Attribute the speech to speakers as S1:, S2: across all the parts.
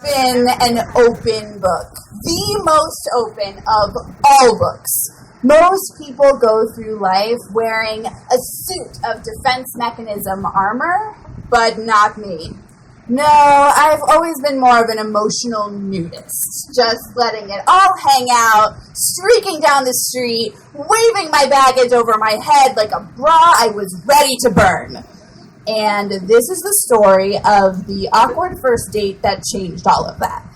S1: been an open book. The most open of all books. Most people go through life wearing a suit of defense mechanism armor, but not me. No, I've always been more of an emotional nudist, just letting it all hang out, streaking down the street, waving my baggage over my head like a bra I was ready to burn. And this is the story of the awkward first date that changed all of that.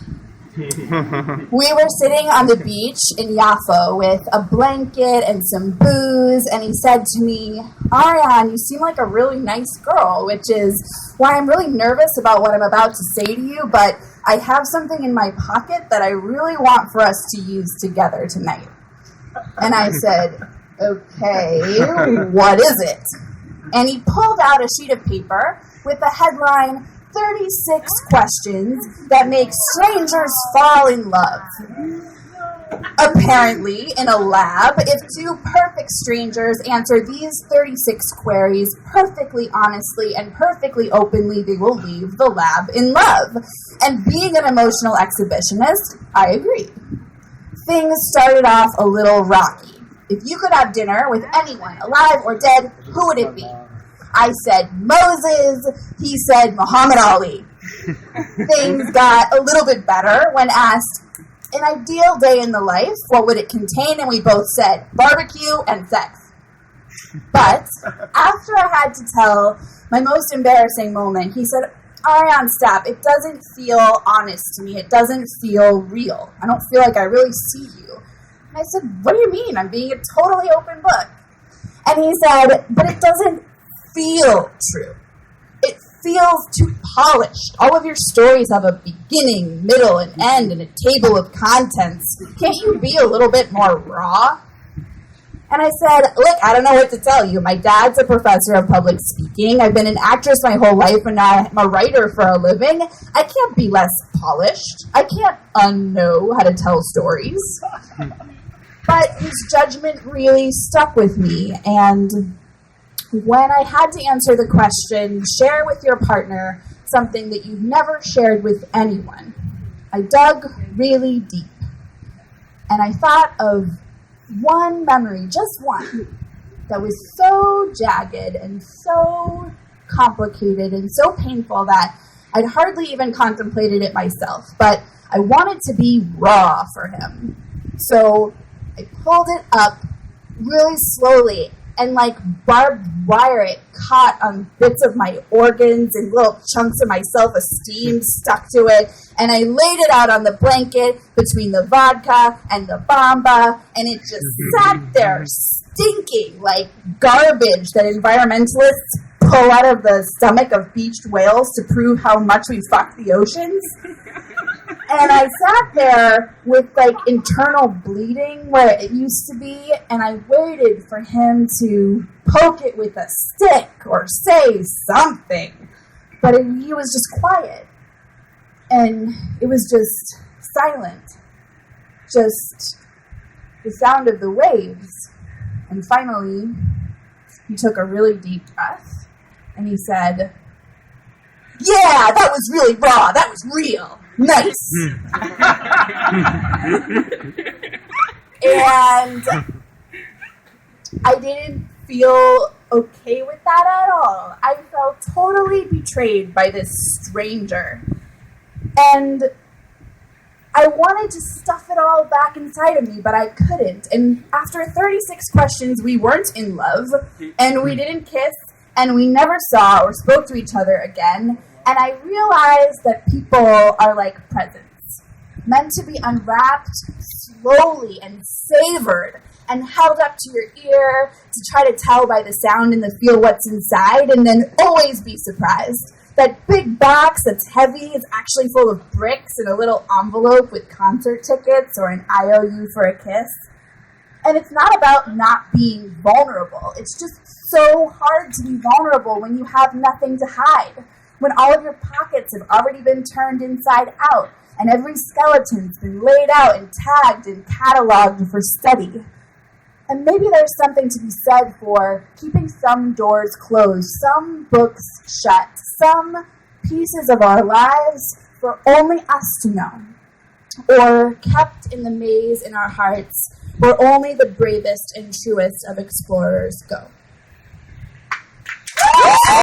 S1: We were sitting on the beach in Yaffo with a blanket and some booze, and he said to me, "Ariane, you seem like a really nice girl, which is why I'm really nervous about what I'm about to say to you, but I have something in my pocket that I really want for us to use together tonight." And I said, "Okay, what is it?" And he pulled out a sheet of paper with the headline, 36 questions that make strangers fall in love. Apparently, in a lab, if two perfect strangers answer these 36 queries perfectly honestly and perfectly openly, they will leave the lab in love. And being an emotional exhibitionist, I agreed. Things started off a little rocky. If you could have dinner with anyone, alive or dead, who would it be? I said Moses, he said Muhammad Ali. Things got a little bit better when asked, an ideal day in the life, what would it contain? And we both said barbecue and sex. But after I had to tell my most embarrassing moment, he said, "Ariane, stop. It doesn't feel honest to me. It doesn't feel real. I don't feel like I really see you." And I said, "What do you mean? I'm being a totally open book." And he said, "But it doesn't feel true. It feels too polished. All of your stories have a beginning, middle, and end, and a table of contents. Can't you be a little bit more raw?" And I said, "Look, I don't know what to tell you. My dad's a professor of public speaking. I've been an actress my whole life, and now I'm a writer for a living. I can't be less polished. I can't unknow how to tell stories." But his judgment really stuck with me, and when I had to answer the question, share with your partner something that you've never shared with anyone, I dug really deep. And I thought of one memory, just one, that was so jagged and so complicated and so painful that I'd hardly even contemplated it myself. But I wanted to be raw for him. So I pulled it up really slowly, and like barbed wire, it caught on bits of my organs and little chunks of my self-esteem stuck to it. And I laid it out on the blanket between the vodka and the bamba, and it just sat there stinking like garbage that environmentalists pull out of the stomach of beached whales to prove how much we fuck the oceans. And I sat there with, like, internal bleeding where it used to be, and I waited for him to poke it with a stick or say something. But he was just quiet. And it was just silent. Just the sound of the waves. And finally, he took a really deep breath, and he said, "Yeah, that was really raw. That was real. Nice." And I didn't feel okay with that at all. I felt totally betrayed by this stranger. And I wanted to stuff it all back inside of me, but I couldn't. And after 36 questions, we weren't in love, and we didn't kiss, and we never saw or spoke to each other again. And I realized that people are like presents, meant to be unwrapped slowly and savored and held up to your ear to try to tell by the sound and the feel what's inside, and then always be surprised. That big box that's heavy is actually full of bricks and a little envelope with concert tickets or an IOU for a kiss. And it's not about not being vulnerable. It's just so hard to be vulnerable when you have nothing to hide. When all of your pockets have already been turned inside out, and every skeleton's been laid out and tagged and cataloged for study. And maybe there's something to be said for keeping some doors closed, some books shut, some pieces of our lives for only us to know, or kept in the maze in our hearts where only the bravest and truest of explorers go.